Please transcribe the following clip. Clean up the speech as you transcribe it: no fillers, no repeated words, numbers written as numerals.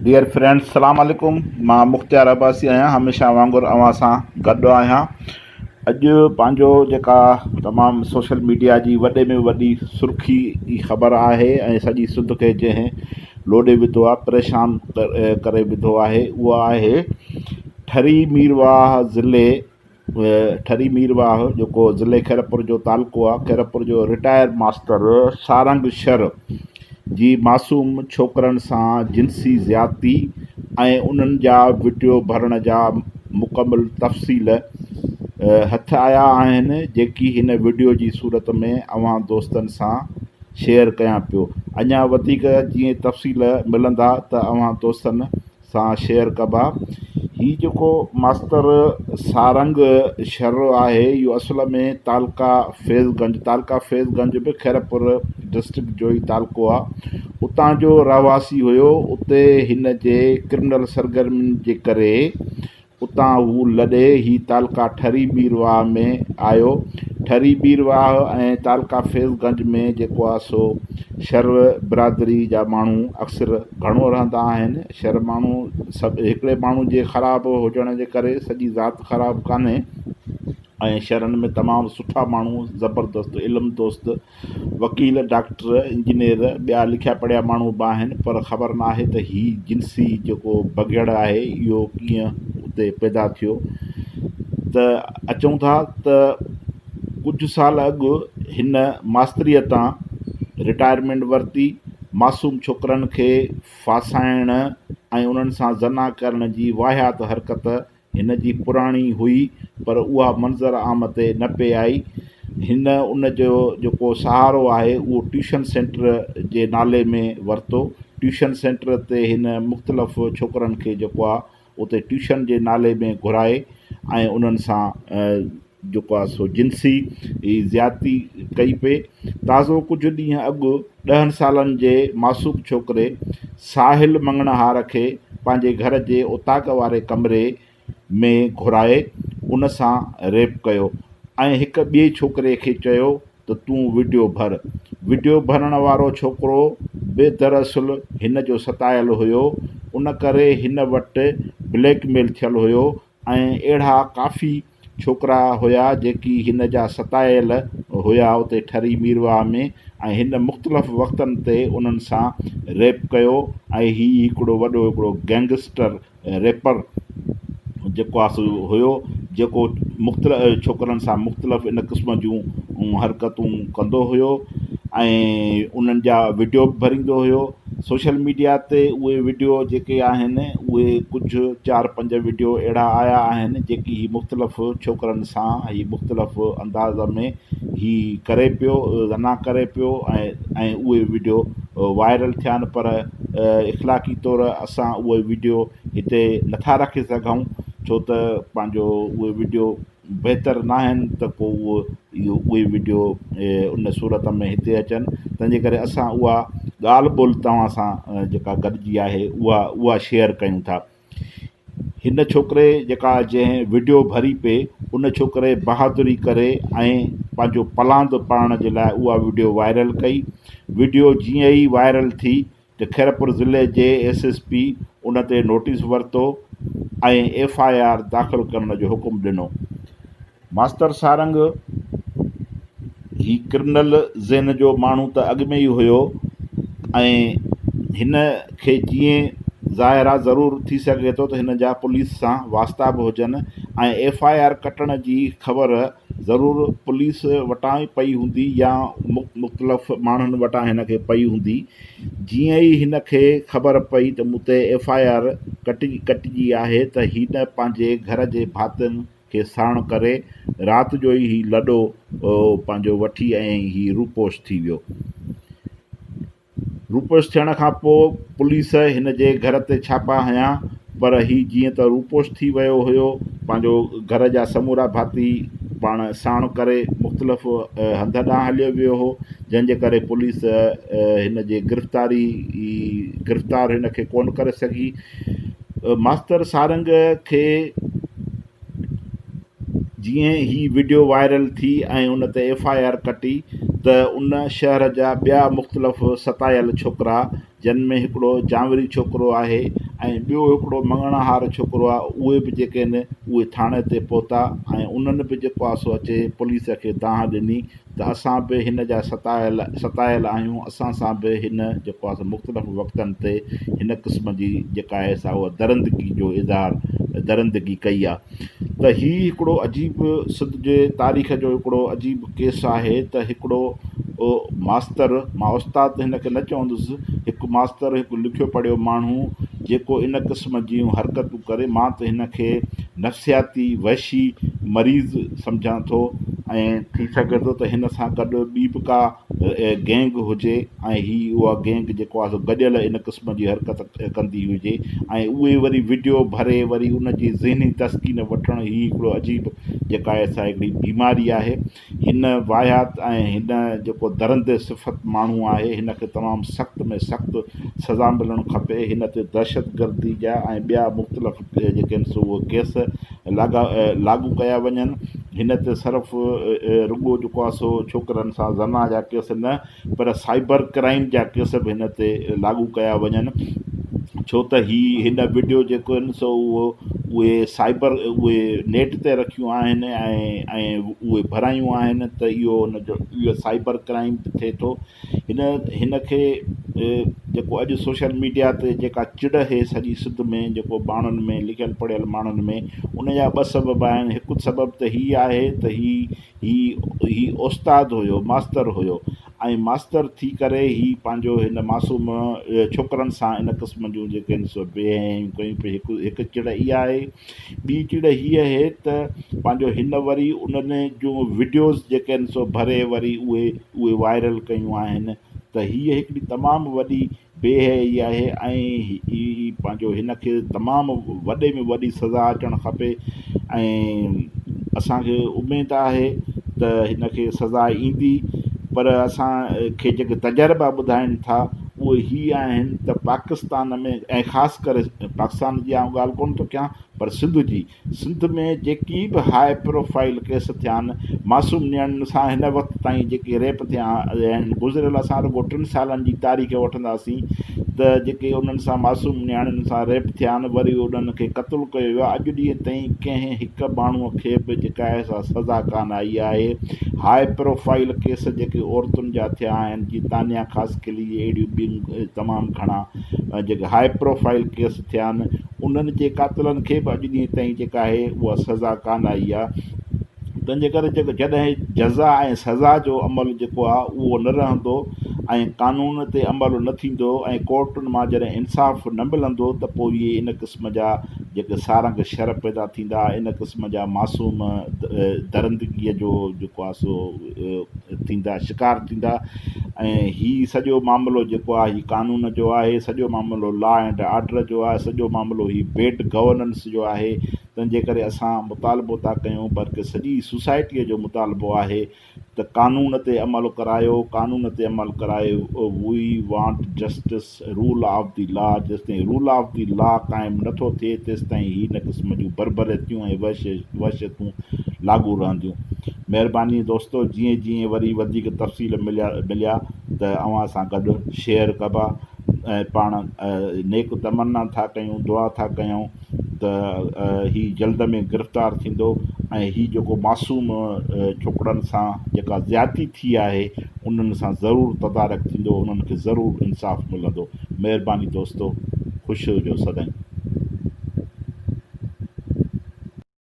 Dear friends, सलाम अलैकुम। मां मुख्तियार अब्बासी आहियां, हमेशह वांगुरु अव्हां सां गॾु आहियां। अॼु पंहिंजो जेका तमामु सोशल मीडिया जी वॾे में वॾी सुर्खी ख़बर आहे ऐं सॼी सिंध खे जंहिं लोॾे विधो आहे, परेशान करे विधो आहे, उहा आहे ठरी मीरवाह ज़िले ठरी मीरवाह जेको ज़िले खैरपुर जो तालुको आहे। खैरपुर जो रिटायर मास्टर सारंग शर जी मासूम छोकिरनि सां जिन्सी ज़्यादती ऐं उन्हनि जा वीडियो भरण जा मुकमल तफ़सील हथ आया आहिनि, जेकी हिन वीडियो जी सूरत में अव्हां दोस्तनि सां शेयर कयां पियो। अञा वधीक जीअं तफ़सील मिलंदा त अव्हां दोस्तनि सां शेयर कबा। हीउ जेको मास्टर सारंग शर आहे, इहो असल में तालका फैज़गंज बि खैरपुर डिस्ट्रिक्ट जो ई तालुको आहे। उतां जो रहवासी हुयो। उते हिन जे क्रिमिनल सरगर्मियुनि जे करे उतां हू लॾे ही तालका ठरी मीरवाह में आयो। ठरी मीरवाह ऐं तालका फैज़गंज में जेको आहे सो शर बिरादरी जा माण्हू अक्सर घणो रहंदा आहिनि। शर माण्हू सभु हिकिड़े माण्हू जे ख़राबु हुजण जे करे सॼी ज़ात ख़राबु कान्हे, ऐं शहरनि में तमामु सुठा माण्हू, ज़बरदस्त इल्मु दोस्त, वकील, डॉक्टर, इंजीनियर, ॿिया लिखिया पढ़िया माण्हू बि आहिनि। पर ख़बर न आहे त हीउ जिन्सी जेको बघियड़ आहे इहो कीअं उते पैदा थियो। त अचूं था त कुझु साल अॻु हिन मास्तरीअ तां रिटायरमेंट वरिती। मासूम छोकिरनि खे फासाइण ऐं उन्हनि सां ज़ना करण जी वाहियात हरकत हिन जी पुराणी हुई, पर उहा मंज़र आम ते न पे आई। हिन उन जो जेको सहारो आहे उहो ट्यूशन सेंटर जे नाले में वरितो। ट्यूशन सेंटर ते हिन मुख़्तलिफ़ छोकिरनि खे जेको आहे उते ट्यूशन जे नाले में घुराए ऐं उन्हनि सां जेको आहे सो जिन्सी ज़्यादती कई पे। ताज़ो कुझु ॾींहं अॻु 10 सालनि जे मासूम छोकिरे साहिल मंगणहार खे पंहिंजे घर जे उताक वारे कमरे में घुराए उन सां रेप कयो ऐं हिक ॿिए छोकिरे खे चयो त तूं वीडियो भर। वीडियो भरण वारो छोकिरो बेदरअसल हिन जो सतायल हुयो। उन करे हिन वटि ब्लैकमेल थियल हुयो ऐं अहिड़ा काफ़ी छोकिरा हुया जेकी हिन जा सतायल हुया उते ठरी मीरवाह में, ऐं हिन मुख़्तलिफ़ वक़्तनि ते उन्हनि सां रेप कयो। ऐं हीउ हिकिड़ो गैंगस्टर रेपर जेको आहे सो हुयो, जेको छोकिरनि सां मुख़्तलिफ़ इन क़िस्म जूं हरकतूं कंदो हुयो ऐं उन्हनि जा वीडियो बि भरींदो हुयो। सोशल मीडिया ते उहे वीडियो जेके आहिनि उहे कुझु 4-5 वीडियो अहिड़ा आया आहिनि जेकी ही मुख़्तलिफ़ छोकिरनि सां ही मुख़्तलिफ़ अंदाज़ में ही करे पियो, ज़ना करे पियो ऐं उहे वीडियो वायरल थिया आहिनि। पर इख़्लाक़ी तौरु असां उहे वीडियो हिते नथा रखी सघूं, छो त पंहिंजो उहे वीडियो बहितर न आहिनि त पोइ उहे वीडियो उन सूरत में हिते अचनि। तंहिंजे करे असां उहा ॻाल्हि ॿोल तव्हां सां जेका गॾिजी आहे उहा शेयर कयूं था। हिन छोकिरे जंहिं वीडियो भरी पे उन छोकिरे बहादुरी करे ऐं पंहिंजो पलांद पाइण जे लाइ उहा वीडियो वायरल कई। वीडियो जीअं ई वायरल थी त खैरपुर ज़िले जे SSP उन ते नोटिस वरितो ऐं FIR दाख़िल करण जो हुकुम ॾिनो। मास्टर सारंग ही क्रिमिनल ज़ेन जो माण्हू त अॻु में ई हुयो ऐं हिन खे जीअं ज़ाहिर ज़रूरु थी सघे थो त हिन जा पुलिस सां वास्ता बि हुजनि ऐं FIR कटण जी ख़बर ज़रूरु पुलिस वटां ई पई हूंदी या मुख़्तलिफ़ माण्हुनि वटां हिन खे पई हूंदी। जीअं ई हिन खे ख़बर पई त मूं ते FIR कटिजी आहे त हिन पंहिंजे घर जे भातियुनि खे साण करे राति जो ई ही लॾो पंहिंजो वठी ऐं ही रूपोश थी वियो। रूपोश थियण खां पोइ पुलिस हिन जे घर ते छापा हयां, पर ही जीअं त रूपोश थी वियो हुयो, पंहिंजो घर जा समूरा भाती पाण साण करे मुख़्तलिफ़ हंध ॾांहुं हलियो वियो हो, जंहिंजे करे पुलिस हिन जे गिरफ़्तार हिन खे कोन करे सघी। मास्टर सारंग खे जीअं ही वीडियो वायरल थी ऐं उन ते FIR कटी त उन शहर जा ॿिया मुख़्तलिफ़ सतायल छोकिरा, जिन में हिकिड़ो जांवरी छोकिरो आहे ऐं ॿियो हिकिड़ो मङणाहार छोकिरो आहे, उहे बि जेके आहिनि उहे थाणे ते पहुता ऐं उन्हनि बि जेको आहे सो अचे पुलिस खे दांह ॾिनी त असां बि हिन जा सतायल आहियूं, असां सां बि हिन जेको आहे सो मुख़्तलिफ़ वक़्तनि ते हिन क़िस्म जी जेका आहे सा उहा दरिंदगी जो दरिंदगी कई आहे। त हीउ हिकिड़ो अजीब सिंध जे तारीख़ जो हिकिड़ो अजीब केस आहे त हिकिड़ो मास्तर, मां उस्ताद हिन खे न चवंदुसि, हिकु मास्तर, हिकु लिखियो पढ़ियो माण्हू जेको इन क़िस्म जूं हरकतूं करे, मां त हिन खे नफ़्सियाती वहशी मरीज़ सम्झां थो ऐं थी सघे थो त हिन सां गॾु ॿी बि का गैंग हुजे ऐं उहा गैंग जेको आहे सो गॾियल इन क़िस्म जी हरकत कंदी हुजे ऐं उहे वरी वीडियो भरे वरी उन जी ज़हनी तस्कीन वठणु, हीउ हिकिड़ो अजीब जेका आहे सा हिकिड़ी बीमारी आहे। हिन वाहियात ऐं हिन जेको दरिंद सिफ़त माण्हू आहे, हिन खे तमामु सख़्त में सख़्तु सज़ा मिलणु खपे। हिन ते दहशतगर्दी जा ऐं ॿिया मुख़्तलिफ़ जेके आहिनि सो उहे केस लागू कया वञनि। हिन ते सिर्फ़ु रुॻो जेको आहे सो छोकिरनि सां ज़ना जा केस न, पर साइबर क्राइम जा केस बि हिन ते लागू कया वञनि, छो त हिन वीडियो जेको आहिनि सो उहे नेट ते रखियूं आहिनि ऐं उहे भरायूं आहिनि त इहो साइबर क्राइम बि थिए थो। हिन खे जेको अॼु सोशल मीडिया ते जेका चिड़ आहे सॼी सिंध में, जेको माण्हुनि में, लिखियल पढ़ियल माण्हुनि में, उन जा ॿ सबब आहिनि। हिकु सबबु त हीअ आहे त ही उस्ताद हुयो, मास्तर हुयो ऐं मास्तर थी करे ही पंहिंजो हिन मासूम छोकिरनि सां इन क़िस्म जूं जेके आहिनि सो बेहयूं कयूं पियूं। हिकु चिड़ इहा आहे। ॿी चिड़ हीअ आहे त पंहिंजो हिन वरी उन्हनि जूं वीडियोज़ जेके आहिनि सो भरे वरी उहे वायरल कयूं आहिनि। त हीअ हिकिड़ी तमामु वॾी बेहयाई आहे ऐं पंहिंजो हिन खे तमामु वॾे में वॾी सज़ा अचणु खपे ऐं असांखे उमेदु आहे त हिन खे सज़ा ईंदी। पर असांखे जेके तजर्बा ॿुधाइनि था उहे हीअ आहिनि त पाकिस्तान में, ऐं ख़ासि करे पाकिस्तान जी आउं ॻाल्हि कोन थो कयां, पर सिंध में जेकी बि हाई प्रोफाइल केस थिया आहिनि, मासूम नियाणियुनि सां हिन वक़्तु ताईं जेके रेप थिया आहिनि, गुज़िरियल असां रुॻो 3 सालनि जी तारीख़ वठंदासीं त जेके उन्हनि सां मासूम नियाणियुनि सां रेप थिया आहिनि, वरी उन्हनि खे क़तलु कयो वियो आहे। अॼु ॾींहं ताईं कंहिं हिकु माण्हूअ खे बि जेका आहे सा सज़ा कान आई आहे। हाई प्रोफाइल केस जेके औरतुनि जा थिया आहिनि, जीअं तानिया ख़ासकली, अहिड़ियूं ॿियूं तमामु घणा जेके हाई प्रोफाइल केस थिया आहिनि, उन्हनि जे कातिलनि खे बि अॼु ॾींहं ताईं जेका आहे उहा सज़ा कान आई आहे। तंहिंजे करे जॾहिं जज़ा ऐं सज़ा जो अमल जेको आहे उहो न रहंदो ऐं कानून ते अमल न थींदो ऐं कोर्टुनि मां जॾहिं इंसाफ़ न मिलंदो त पोइ इहे इन क़िस्म जा जेके सारंग शर पैदा थींदा, इन क़िस्म जा मासूम दरिंदगीअ जो जेको आहे सो थींदा, शिकार थींदा। ऐं हीउ सॼो मामिलो जेको आहे हीउ कानून जो आहे, सॼो मामिलो लॉ एंड ऑर्डर जो आहे, सॼो मामिलो हीउ बेड गवर्नेंस जो आहे। तंहिंजे करे असां मुतालबो था कयूं, बल्कि सॼी सोसाइटीअ जो मुतालबो आहे त कानून ते अमल करायो, कानून ते अमल करायो। We want justice, rule of the law. जेसिताईं रूल ऑफ द लॉ क़ाइमु नथो थिए तेसिताईं हिन क़िस्म जूं बरबरतियूं ऐं वहशतूं लागू रहंदियूं। महिरबानी दोस्तो, जीअं जीअं वरी वधीक तफ़सील मिलिया त अव्हां सां गॾु शेयर कबा ऐं पाण नेक तमन्ना था कयूं, दुआ था कयूं त हीउ जल्द में गिरफ़्तार थींदो ऐं हीउ जेको मासूम छोकिरनि सां जेका ज़्यादती थी आहे उन्हनि सां ज़रूरु तदारक थींदो, उन्हनि खे ज़रूरु इंसाफ़ मिलंदो। महिरबानी दोस्तो, ख़ुशि हुजो सदाईं।